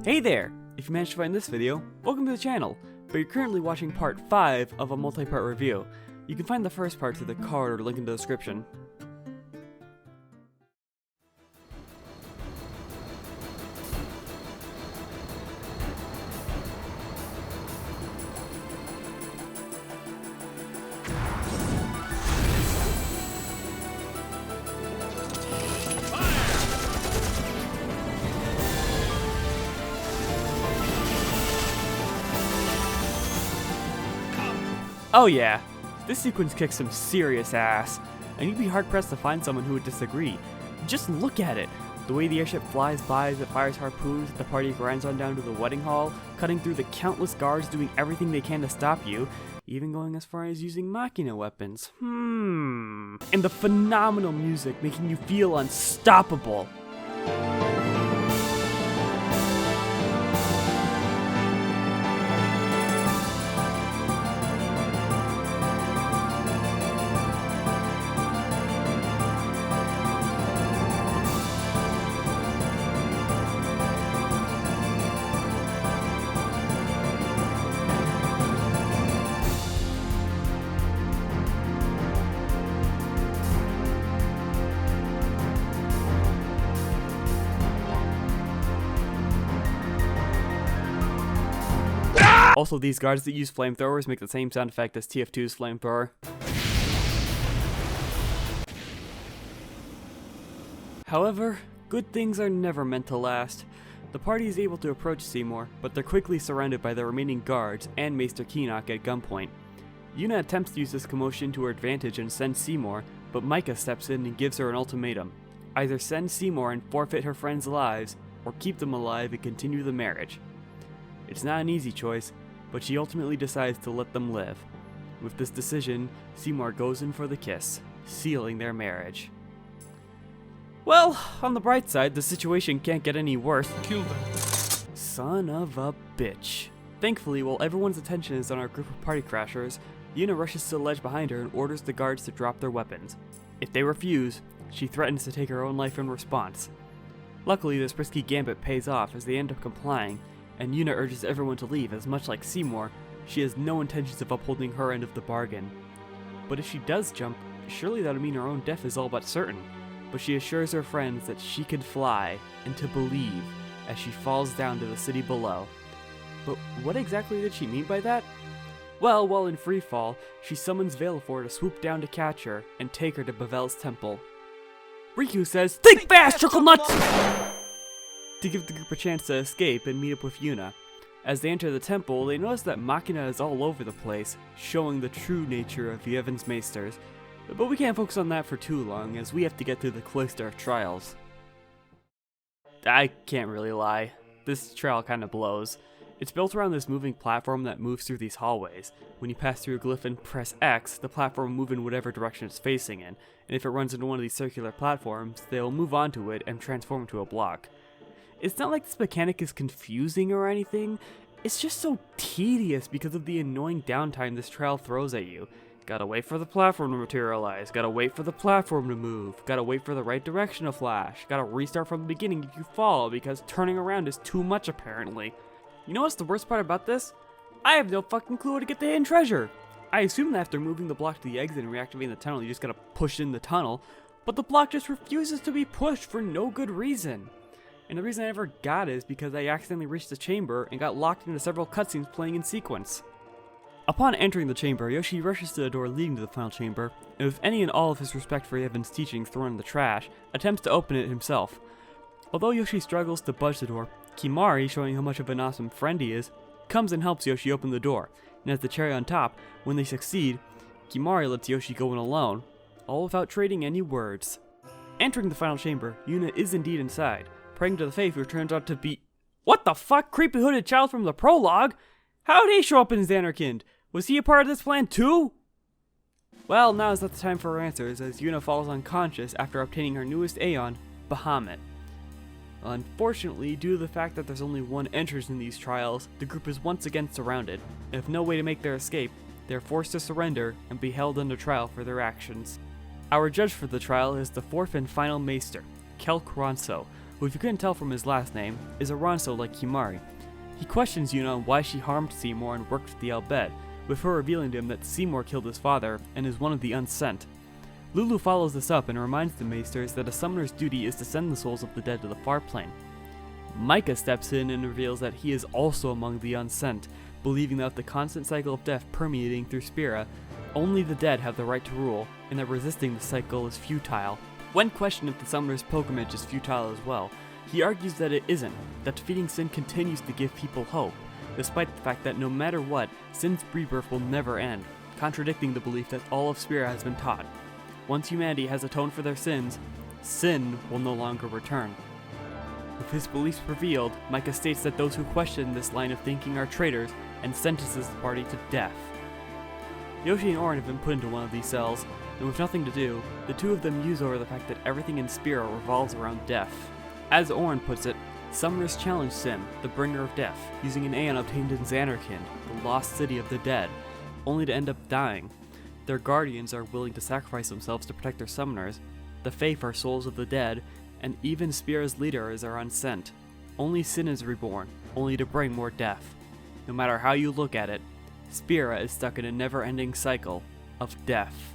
Hey there! If you managed to find this video, welcome to the channel, but you're currently watching part 5 of a multi-part review. You can find the first part through the card or link in the description. Oh yeah, this sequence kicks some serious ass, and you'd be hard-pressed to find someone who would disagree. Just look at it! The way the airship flies by as it fires harpoons, the party grinds on down to the wedding hall, cutting through the countless guards doing everything they can to stop you, even going as far as using M.I.R.A.I weapons. And the phenomenal music making you feel unstoppable! Also, these guards that use flamethrowers make the same sound effect as TF2's flamethrower. However, good things are never meant to last. The party is able to approach Seymour, but they're quickly surrounded by the remaining guards and Maester Keenock at gunpoint. Yuna attempts to use this commotion to her advantage and send Seymour, but Micah steps in and gives her an ultimatum. Either send Seymour and forfeit her friends' lives, or keep them alive and continue the marriage. It's not an easy choice, but she ultimately decides to let them live. With this decision, Seymour goes in for the kiss, sealing their marriage. Well, on the bright side, the situation can't get any worse. Kill them. Son of a bitch. Thankfully, while everyone's attention is on our group of party crashers, Yuna rushes to the ledge behind her and orders the guards to drop their weapons. If they refuse, she threatens to take her own life in response. Luckily, this risky gambit pays off as they end up complying, and Yuna urges everyone to leave as, much like Seymour, she has no intentions of upholding her end of the bargain. But if she does jump, surely that would mean her own death is all but certain. But she assures her friends that she can fly, and to believe, as she falls down to the city below. But what exactly did she mean by that? Well, while in free fall, she summons Valefor to swoop down to catch her and take her to Bevelle's temple. Riku says, "Think fast, Trickle Nuts!" to give the group a chance to escape and meet up with Yuna. As they enter the temple, they notice that Machina is all over the place, showing the true nature of Yevon's Maesters. But we can't focus on that for too long, as we have to get through the Cloister of Trials. I can't really lie, this trial kinda blows. It's built around this moving platform that moves through these hallways. When you pass through a glyph and press X, the platform will move in whatever direction it's facing in, and if it runs into one of these circular platforms, they'll move onto it and transform into a block. It's not like this mechanic is confusing or anything, it's just so tedious because of the annoying downtime this trial throws at you. Gotta wait for the platform to materialize, gotta wait for the platform to move, gotta wait for the right direction to flash, gotta restart from the beginning if you fall because turning around is too much apparently. You know what's the worst part about this? I have no fucking clue how to get the hidden treasure! I assume that after moving the block to the exit and reactivating the tunnel you just gotta push in the tunnel, but the block just refuses to be pushed for no good reason. And the reason I never got it is because I accidentally reached the chamber and got locked into several cutscenes playing in sequence. Upon entering the chamber, Yoshi rushes to the door leading to the final chamber, and with any and all of his respect for Yevon's teachings thrown in the trash, attempts to open it himself. Although Yoshi struggles to budge the door, Kimari, showing how much of an awesome friend he is, comes and helps Yoshi open the door, and as the cherry on top, when they succeed, Kimari lets Yoshi go in alone, all without trading any words. Entering the final chamber, Yuna is indeed inside, praying to the faith who turns out to be— What the fuck? Creepy hooded child from the prologue? How did he show up in Xanarkand? Was he a part of this plan too? Well, now is not the time for her answers, as Yuna falls unconscious after obtaining her newest Aeon, Bahamut. Unfortunately, due to the fact that there's only one entrance in these trials, the group is once again surrounded, and with no way to make their escape, they are forced to surrender and be held under trial for their actions. Our judge for the trial is the fourth and final Maester, Kelk Ronso, who, if you couldn't tell from his last name, is a Ronso like M.I.R.A.I. He questions Yuna on why she harmed Seymour and worked with the Al-Bhed, with her revealing to him that Seymour killed his father and is one of the unsent. Lulu follows this up and reminds the Maesters that a summoner's duty is to send the souls of the dead to the far plane. Micah steps in and reveals that he is also among the unsent, believing that with the constant cycle of death permeating through Spira, only the dead have the right to rule, and that resisting the cycle is futile. When questioned if the summoner's pilgrimage is futile as well, he argues that it isn't, that defeating sin continues to give people hope, despite the fact that no matter what, sin's rebirth will never end, contradicting the belief that all of Spira has been taught. Once humanity has atoned for their sins, sin will no longer return. With his beliefs revealed, Micah states that those who question this line of thinking are traitors and sentences the party to death. Yoshi and Auron have been put into one of these cells, and with nothing to do, the two of them muse over the fact that everything in Spira revolves around death. As Auron puts it, summoners challenge Sin, the bringer of death, using an aeon obtained in Xanarkand, the lost city of the dead, only to end up dying. Their guardians are willing to sacrifice themselves to protect their summoners, the Faith are souls of the dead, and even Spira's leaders are unsent. Only Sin is reborn, only to bring more death. No matter how you look at it, Spira is stuck in a never-ending cycle of death.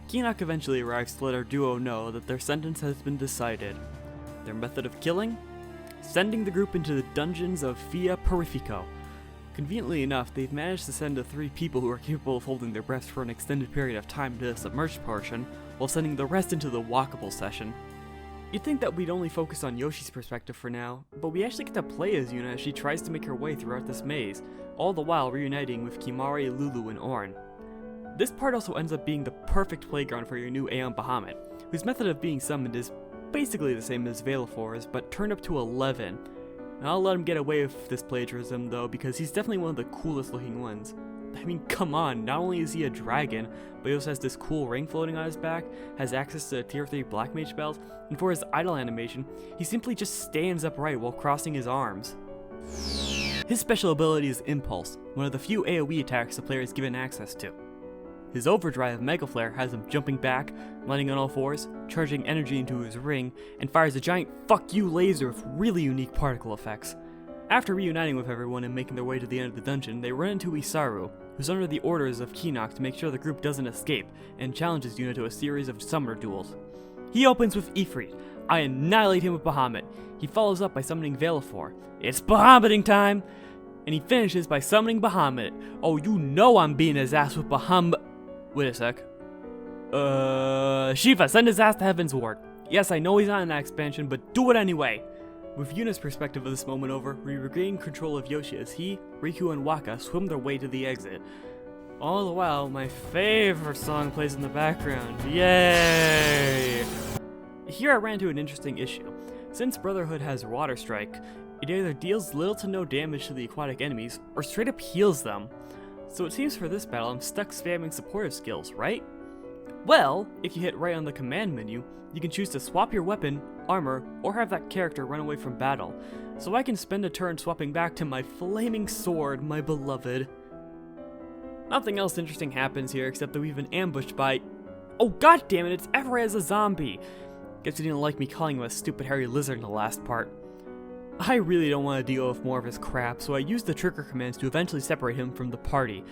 Keenock eventually arrives to let our duo know that their sentence has been decided. Their method of killing? Sending the group into the dungeons of Via Purifico. Conveniently enough, they've managed to send the 3 people who are capable of holding their breaths for an extended period of time to the submerged portion, while sending the rest into the walkable session. You'd think that we'd only focus on Yoshi's perspective for now, but we actually get to play as Yuna as she tries to make her way throughout this maze, all the while reuniting with M.I.R.A.I, Lulu, and Auron. This part also ends up being the perfect playground for your new Aeon Bahamut, whose method of being summoned is basically the same as Valefor's, but turned up to 11. And I'll let him get away with this plagiarism though, because he's definitely one of the coolest looking ones. I mean, come on, not only is he a dragon, but he also has this cool ring floating on his back, has access to a tier 3 Black Mage spells, and for his idle animation, he simply just stands upright while crossing his arms. His special ability is Impulse, one of the few AoE attacks the player is given access to. His overdrive Mega Flare has him jumping back, landing on all fours, charging energy into his ring, and fires a giant fuck you laser with really unique particle effects. After reuniting with everyone and making their way to the end of the dungeon, they run into Isaru, who's under the orders of Keenock to make sure the group doesn't escape, and challenges Yuna to a series of summoner duels. He opens with Ifrit. I annihilate him with Bahamut. He follows up by summoning Valefor. It's Bahamuting time! And he finishes by summoning Bahamut. Oh, you know I'm beating his ass with Bahamut. Wait a sec. Shiva, send his ass to Heaven's Ward. Yes, I know he's not in that expansion, but do it anyway! With Yuna's perspective of this moment over, we regain control of Yoshi as he, Riku, and Waka swim their way to the exit. All the while, my favorite song plays in the background. Yay! Here I ran into an interesting issue. Since Brotherhood has Water Strike, it either deals little to no damage to the aquatic enemies, or straight up heals them. So it seems for this battle I'm stuck spamming supportive skills, right? Well, if you hit right on the command menu, you can choose to swap your weapon, armor, or have that character run away from battle. So I can spend a turn swapping back to my flaming sword, my beloved. Nothing else interesting happens here except that we've been ambushed by... Oh goddammit, it's Everett as a zombie! Guess he didn't like me calling him a stupid hairy lizard in the last part. I really don't want to deal with more of his crap, so I used the trigger commands to eventually separate him from the party.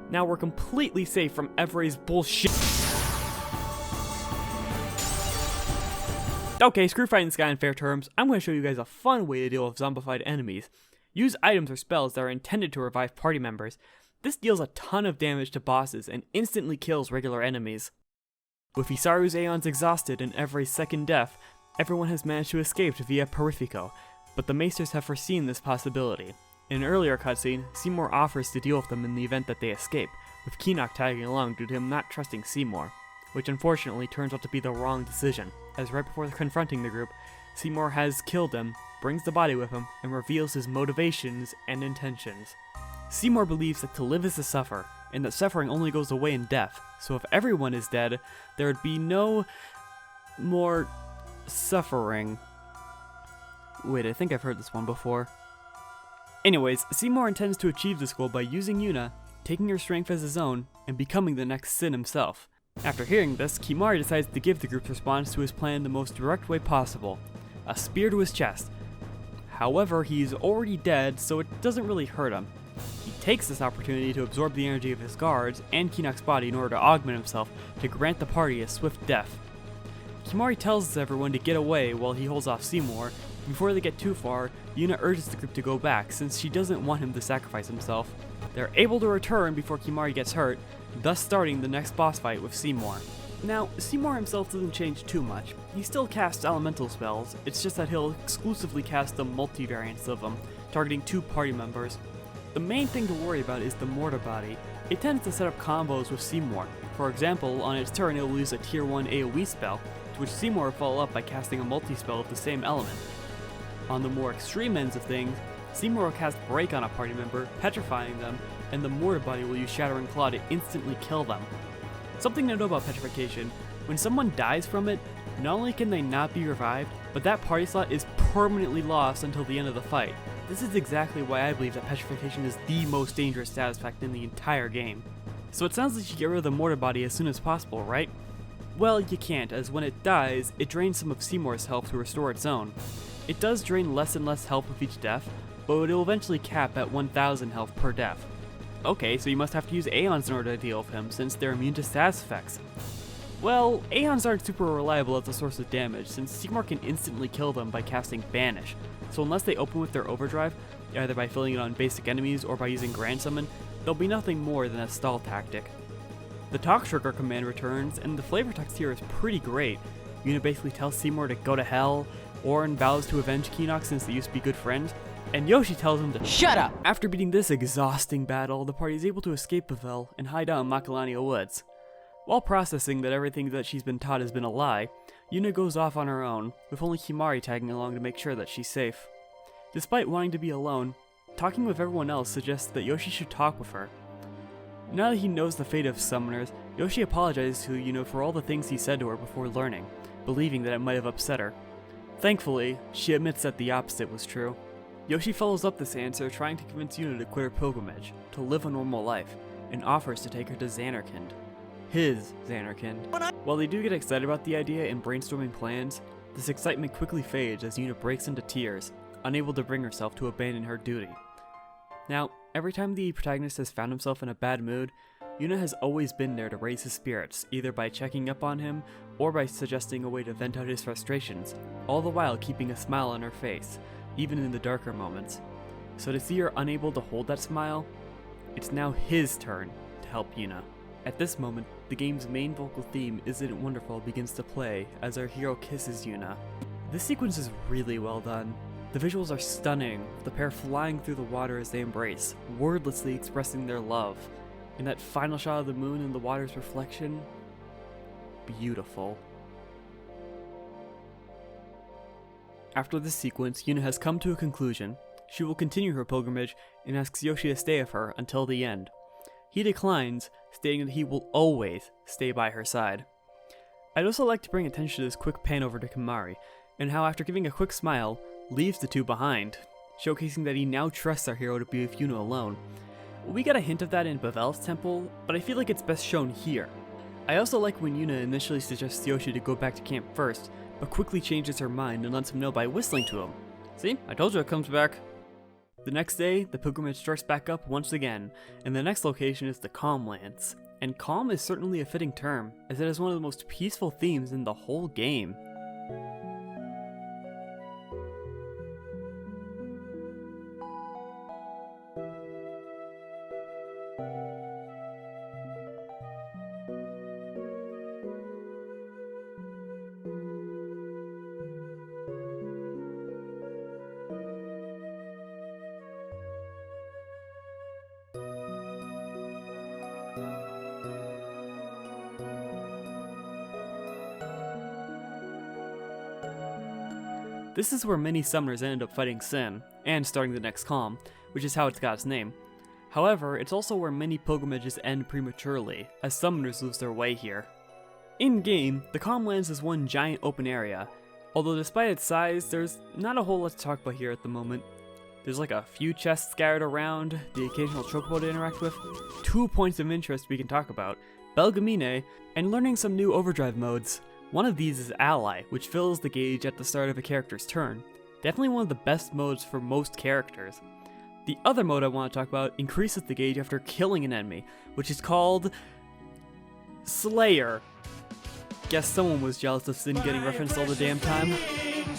Now we're completely safe from Everett's bullshit. Okay, screw fighting this guy in fair terms. I'm going to show you guys a fun way to deal with zombified enemies. Use items or spells that are intended to revive party members. This deals a ton of damage to bosses and instantly kills regular enemies. With Isaru's Aeons exhausted and Everett's second death, everyone has managed to escape via Purifico, but the Maesters have foreseen this possibility. In an earlier cutscene, Seymour offers to deal with them in the event that they escape, with Keenock tagging along due to him not trusting Seymour, which unfortunately turns out to be the wrong decision, as right before confronting the group, Seymour has killed him, brings the body with him, and reveals his motivations and intentions. Seymour believes that to live is to suffer, and that suffering only goes away in death, so if everyone is dead, there would be no more suffering. Wait, I think I've heard this one before. Anyways, Seymour intends to achieve this goal by using Yuna, taking her strength as his own, and becoming the next Sin himself. After hearing this, M.I.R.A.I decides to give the group's response to his plan in the most direct way possible. a spear to his chest. However, he's already dead, so it doesn't really hurt him. He takes this opportunity to absorb the energy of his guards and Kinok's body in order to augment himself to grant the party a swift death. Kimari tells everyone to get away while he holds off Seymour. Before they get too far, Yuna urges the group to go back since she doesn't want him to sacrifice himself. They're able to return before Kimari gets hurt, thus starting the next boss fight with Seymour. Now, Seymour himself doesn't change too much. He still casts elemental spells, it's just that he'll exclusively cast the multi-variants of them, targeting 2 party members. The main thing to worry about is the mortar body. It tends to set up combos with Seymour. For example, on its turn it will use a tier 1 AoE spell, to which Seymour will follow up by casting a multi-spell of the same element. On the more extreme ends of things, Seymour will cast Break on a party member, petrifying them, and the mortar body will use Shattering Claw to instantly kill them. Something to know about petrification, when someone dies from it, not only can they not be revived, but that party slot is permanently lost until the end of the fight. This is exactly why I believe that petrification is the most dangerous status effect in the entire game. So it sounds like you should get rid of the mortar body as soon as possible, right? Well, you can't, as when it dies, it drains some of Seymour's health to restore its own. It does drain less and less health with each death, but it will eventually cap at 1000 health per death. Okay, so you must have to use Aeons in order to deal with him, since they're immune to status effects. Well, Aeons aren't super reliable as a source of damage, since Seymour can instantly kill them by casting Banish, so unless they open with their overdrive, either by filling it on basic enemies or by using Grand Summon, they'll be nothing more than a stall tactic. The Talk Trigger command returns, and the flavor text here is pretty great. Yuna basically tells Seymour to go to hell, Orin vows to avenge Kinok since they used to be good friends, and Yoshi tells him to shut up! After beating this exhausting battle, the party is able to escape Bevelle and hide out in Macalania Woods. While processing that everything that she's been taught has been a lie, Yuna goes off on her own, with only Kimari tagging along to make sure that she's safe. Despite wanting to be alone, talking with everyone else suggests that Yoshi should talk with her. Now that he knows the fate of summoners, Yoshi apologizes to Yuna for all the things he said to her before learning, believing that it might have upset her. Thankfully, she admits that the opposite was true. Yoshi follows up this answer trying to convince Yuna to quit her pilgrimage, to live a normal life, and offers to take her to Xanarkand. His Xanarkand. While they do get excited about the idea and brainstorming plans, this excitement quickly fades as Yuna breaks into tears, unable to bring herself to abandon her duty. Now, every time the protagonist has found himself in a bad mood, Yuna has always been there to raise his spirits, either by checking up on him, or by suggesting a way to vent out his frustrations, all the while keeping a smile on her face, even in the darker moments. So to see her unable to hold that smile, it's now his turn to help Yuna. At this moment, the game's main vocal theme, Isn't It Wonderful, begins to play as our hero kisses Yuna. This sequence is really well done. The visuals are stunning, with the pair flying through the water as they embrace, wordlessly expressing their love. And that final shot of the moon in the water's reflection, beautiful. After this sequence, Yuna has come to a conclusion. She will continue her pilgrimage and asks Yoshi to stay with her until the end. He declines, stating that he will always stay by her side. I'd also like to bring attention to this quick pan over to Kimari, and how after giving a quick smile, leaves the two behind, showcasing that he now trusts our hero to be with Yuna alone. We got a hint of that in Bevelle's temple, but I feel like it's best shown here. I also like when Yuna initially suggests Yoshi to go back to camp first, but quickly changes her mind and lets him know by whistling to him. See? I told you it comes back. The next day, the pilgrimage starts back up once again, and the next location is the Calm Lands. And calm is certainly a fitting term, as it is one of the most peaceful themes in the whole game. This is where many summoners ended up fighting Sin, and starting the next Calm, which is how it's got its name. However, it's also where many pilgrimages end prematurely, as summoners lose their way here. In-game, the Calm Lands is one giant open area, although despite its size, there's not a whole lot to talk about here at the moment. There's like a few chests scattered around, the occasional chocobo to interact with, 2 points of interest we can talk about, Belgamine, and learning some new overdrive modes. One of these is Ally, which fills the gauge at the start of a character's turn. Definitely one of the best modes for most characters. The other mode I want to talk about increases the gauge after killing an enemy, which is called Slayer. Guess someone was jealous of Sin getting referenced all the damn time.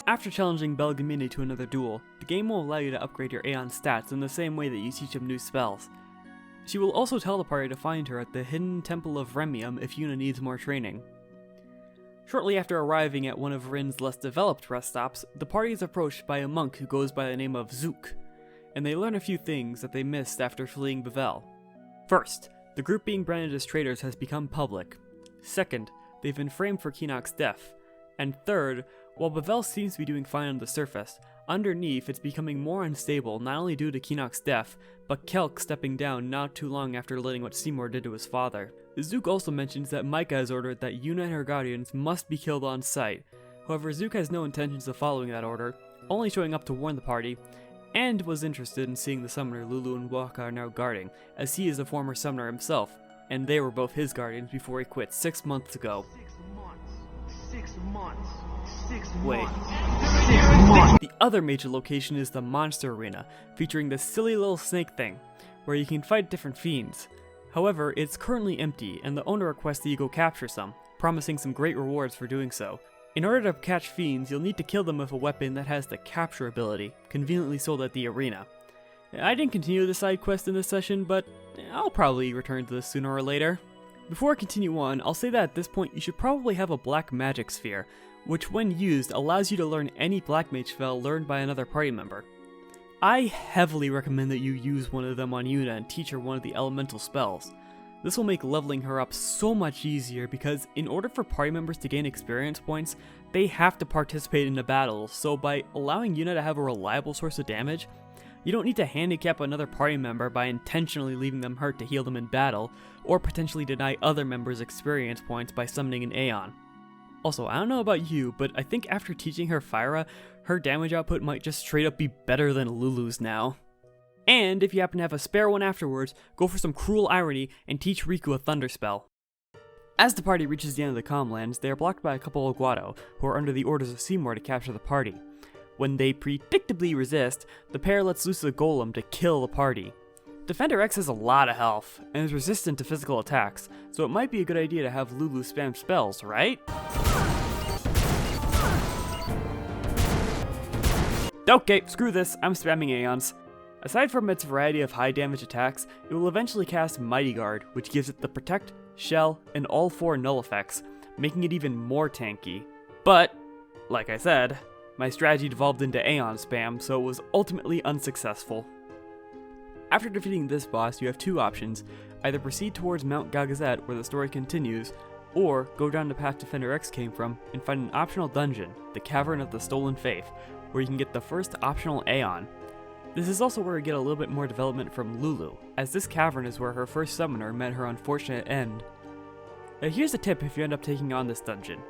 After challenging Belgemini to another duel, the game will allow you to upgrade your Aeon stats in the same way that you teach him new spells. She will also tell the party to find her at the hidden Temple of Remium if Yuna needs more training. Shortly after arriving at one of Rin's less developed rest stops, the party is approached by a monk who goes by the name of Zook, and they learn a few things that they missed after fleeing Bevelle. First, the group being branded as traitors has become public. Second, they've been framed for Keenock's death. And third, while Bevelle seems to be doing fine on the surface, underneath it's becoming more unstable not only due to Keenock's death, but Kelk stepping down not too long after letting what Seymour did to his father. Zook also mentions that Micah has ordered that Yuna and her guardians must be killed on sight. However, Zook has no intentions of following that order, only showing up to warn the party, and was interested in seeing the summoner Lulu and Waka are now guarding, as he is a former summoner himself, and they were both his guardians before he quit 6 months ago. 6 months. Wait. 6 months. The other major location is the Monster Arena, featuring this silly little snake thing, where you can fight different fiends. However, it's currently empty, and the owner requests that you go capture some, promising some great rewards for doing so. In order to catch fiends, you'll need to kill them with a weapon that has the capture ability, conveniently sold at the arena. I didn't continue the side quest in this session, but I'll probably return to this sooner or later. Before I continue on, I'll say that at this point you should probably have a black magic sphere, which when used allows you to learn any black mage spell learned by another party member. I heavily recommend that you use one of them on Yuna and teach her one of the elemental spells. This will make leveling her up so much easier because in order for party members to gain experience points, they have to participate in the battle, so by allowing Yuna to have a reliable source of damage, you don't need to handicap another party member by intentionally leaving them hurt to heal them in battle, or potentially deny other members experience points by summoning an Aeon. Also, I don't know about you, but I think after teaching her Fira, her damage output might just straight up be better than Lulu's now. And if you happen to have a spare one afterwards, go for some cruel irony and teach Riku a thunder spell. As the party reaches the end of the Calmlands, they are blocked by a couple of Guado, who are under the orders of Seymour to capture the party. When they predictably resist, the pair lets loose a golem to kill the party. Defender X has a lot of health, and is resistant to physical attacks, so it might be a good idea to have Lulu spam spells, right? Okay, screw this, I'm spamming Aeons. Aside from its variety of high damage attacks, it will eventually cast Mighty Guard, which gives it the Protect, Shell, and all 4 null effects, making it even more tanky. But, like I said, my strategy devolved into Aeon spam, so it was ultimately unsuccessful. After defeating this boss, you have 2 options: either proceed towards Mount Gagazet where the story continues, or go down the path Defender X came from and find an optional dungeon, the Cavern of the Stolen Faith, where you can get the first optional Aeon. This is also where we get a little bit more development from Lulu, as this cavern is where her first summoner met her unfortunate end. Now here's a tip if you end up taking on this dungeon.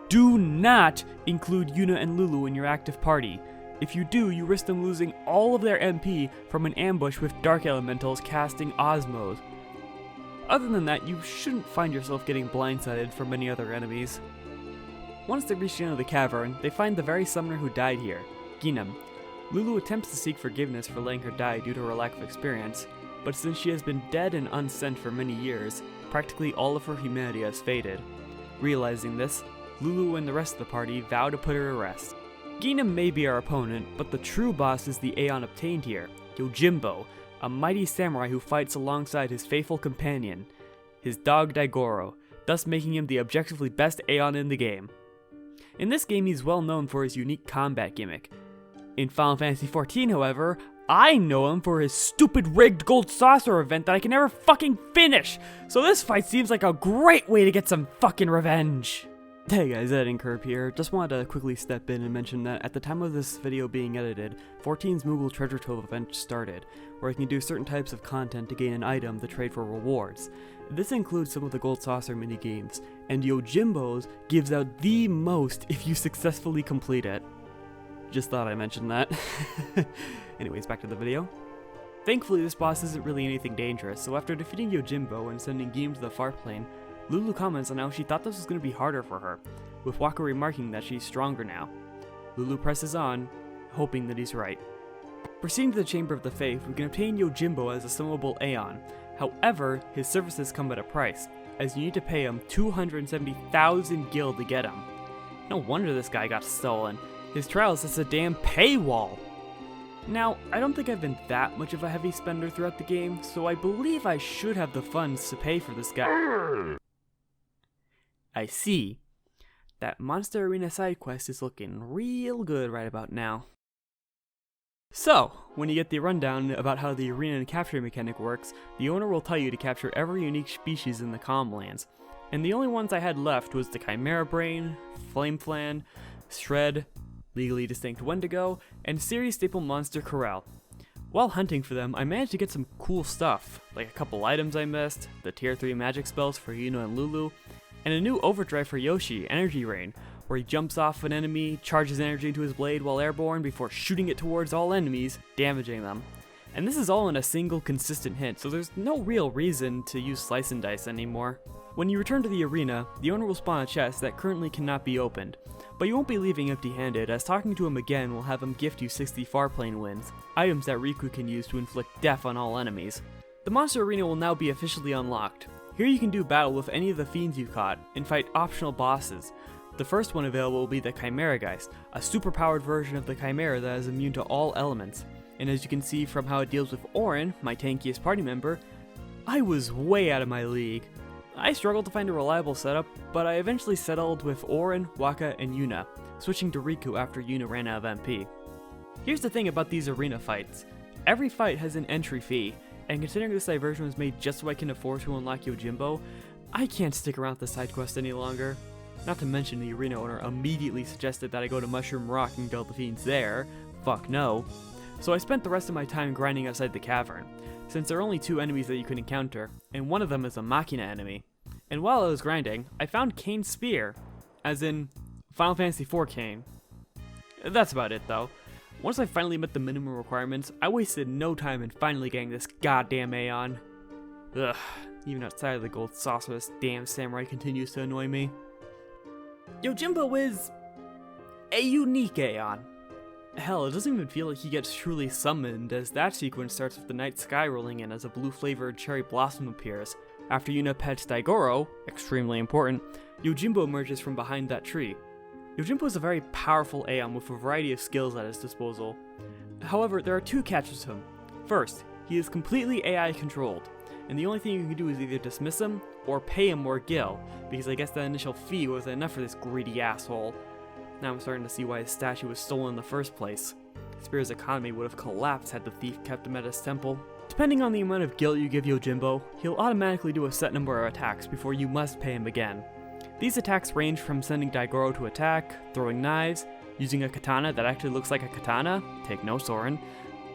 Do not include Yuna and Lulu in your active party. If you do, you risk them losing all of their MP from an ambush with Dark Elementals casting Osmos. Other than that, you shouldn't find yourself getting blindsided from many other enemies. Once they reach the end of the cavern, they find the very summoner who died here, Ginam. Lulu attempts to seek forgiveness for letting her die due to her lack of experience, but since she has been dead and unsent for many years, practically all of her humanity has faded. Realizing this, Lulu and the rest of the party vow to put her to rest. Ginam may be our opponent, but the true boss is the Aeon obtained here, Yojimbo, a mighty samurai who fights alongside his faithful companion, his dog Daigoro, thus making him the objectively best Aeon in the game. In this game, he's well known for his unique combat gimmick. In Final Fantasy XIV, however, I know him for his stupid rigged gold saucer event that I can never fucking finish, so this fight seems like a great way to get some fucking revenge. Hey guys, Editing Curb here. Just wanted to quickly step in and mention that at the time of this video being edited, 14's Moogle Treasure Trove event started, where you can do certain types of content to gain an item to trade for rewards. This includes some of the Gold Saucer minigames, and Yojimbo's gives out the most if you successfully complete it. Just thought I mentioned that. Anyways, back to the video. Thankfully, this boss isn't really anything dangerous, so after defeating Yojimbo and sending Geem to the far plane, Lulu comments on how she thought this was going to be harder for her. with Waka remarking that she's stronger now. Lulu presses on, hoping that he's right. Proceeding to the Chamber of the Faith, we can obtain Yojimbo as a summonable Aeon. However, his services come at a price, as you need to pay him 270,000 gil to get him. No wonder this guy got stolen. His trial is a damn paywall! Now, I don't think I've been that much of a heavy spender throughout the game, so I believe I should have the funds to pay for this guy. I see. That Monster Arena side quest is looking real good right about now. So, when you get the rundown about how the arena and capture mechanic works, the owner will tell you to capture every unique species in the Calmlands. And the only ones I had left was the Chimera Brain, Flame Flan, Shred, Legally Distinct Wendigo, and series staple monster Corral. While hunting for them, I managed to get some cool stuff, like a couple items I missed, the tier 3 magic spells for Yuno and Lulu, and a new overdrive for Yoshi, Energy Rain, where he jumps off an enemy, charges energy into his blade while airborne before shooting it towards all enemies, damaging them. And this is all in a single consistent hit, so there's no real reason to use Slice and Dice anymore. When you return to the arena, the owner will spawn a chest that currently cannot be opened, but you won't be leaving empty-handed, as talking to him again will have him gift you 60 Farplane wins, items that Riku can use to inflict death on all enemies. The monster arena will now be officially unlocked. Here you can do battle with any of the fiends you caught, and fight optional bosses. The first one available will be the Chimera Geist, a super-powered version of the Chimera that is immune to all elements. And as you can see from how it deals with Auron, my tankiest party member, I was way out of my league. I struggled to find a reliable setup, but I eventually settled with Auron, Waka, and Yuna, switching to Riku after Yuna ran out of MP. Here's the thing about these arena fights. Every fight has an entry fee, and considering this diversion was made just so I can afford to unlock Yojimbo, I can't stick around with the side quest any longer. Not to mention the arena owner immediately suggested that I go to Mushroom Rock and kill the fiends there. Fuck no. So I spent the rest of my time grinding outside the cavern, since there are only 2 enemies that you can encounter, and one of them is a Machina enemy. And while I was grinding, I found Kane's Spear, as in Final Fantasy IV Kane. That's about it though. Once I finally met the minimum requirements, I wasted no time in finally getting this goddamn Aeon. Ugh, even outside of the gold saucer, this damn samurai continues to annoy me. Yojimbo is a unique Aeon. Hell, it doesn't even feel like he gets truly summoned, as that sequence starts with the night sky rolling in as a blue-flavored cherry blossom appears. After Yuna pets Daigoro, extremely important, Yojimbo emerges from behind that tree. Yojimbo is a very powerful Aeon with a variety of skills at his disposal. However, there are 2 catches to him. First, he is completely AI controlled, and the only thing you can do is either dismiss him or pay him more gil, because I guess that initial fee wasn't enough for this greedy asshole. Now I'm starting to see why his statue was stolen in the first place. Spear's economy would have collapsed had the thief kept him at his temple. Depending on the amount of gil you give Yojimbo, he'll automatically do a set number of attacks before you must pay him again. These attacks range from sending Daigoro to attack, throwing knives, using a katana that actually looks like a katana, take no Soren,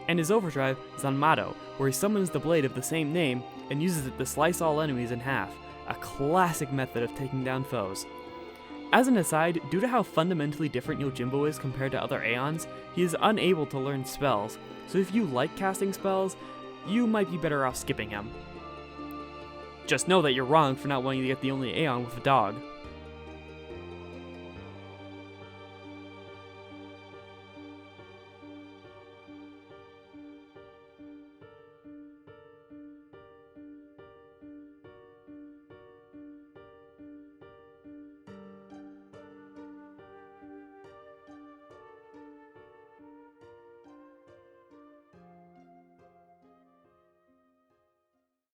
and his overdrive is on Mado, where he summons the blade of the same name and uses it to slice all enemies in half, a classic method of taking down foes. As an aside, due to how fundamentally different Yojimbo is compared to other Aeons, he is unable to learn spells, so if you like casting spells, you might be better off skipping him. Just know that you're wrong for not wanting to get the only Aeon with a dog.